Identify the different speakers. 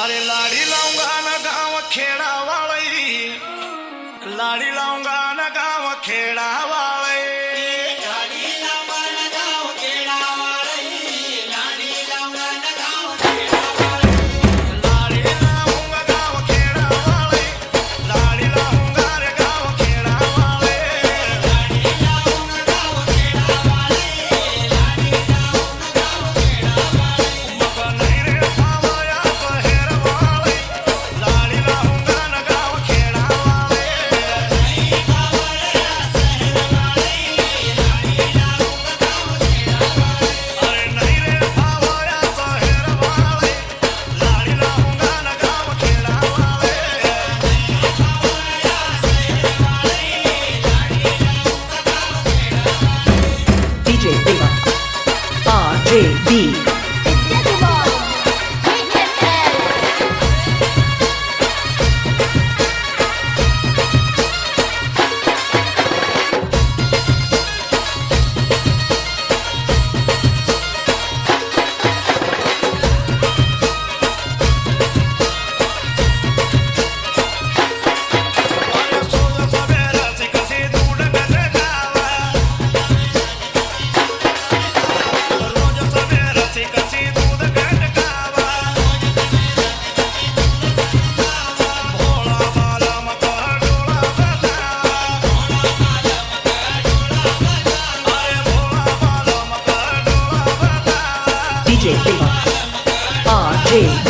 Speaker 1: अरे लाड़ी लाऊंगा न गाँव खेड़ा वाले, लाड़ी लाऊंगा न गाँव खेड़ा वाले,
Speaker 2: लाड़ी लाऊंगा न गाँव खेड़ा वाले, लाड़ी लाऊंगा न गाँव खेड़ा वाले,
Speaker 1: लाड़ी लाऊंगा गाँव खेड़ा वाले, लाड़ी लाऊंगा रे गाँव खेड़ा वाले,
Speaker 2: लाड़ी लाऊंगा गाँव खेड़ा वाले, लाड़ी लाऊंगा गाँव खेड़ा वाले,
Speaker 1: मगर नहीं रे पावया शहर वाले, लाड़ी लाऊंगा न गाँव खेड़ा वाले,
Speaker 2: नहीं पावया शहर वाले, लाड़ी लाऊंगा गाँव खेड़ा वाले,
Speaker 1: अरे नहीं रे पावया शहर वाले, लाड़ी लाऊंगा न गाँव खेड़ा वाले।
Speaker 2: नहीं पावया शहर वाले, लाड़ी लाऊंगा गाँव खेड़ा वाले।
Speaker 3: DJ Deva RJB
Speaker 1: अरे सोल सवेरा से कसी दूध गटकावा, रोज सवेरा से कसी दूध गटकावा, भोला बाला मकर डोला बजावा, अरे भोला बाला मकर डोला बजावा।
Speaker 3: DJ Deva RJB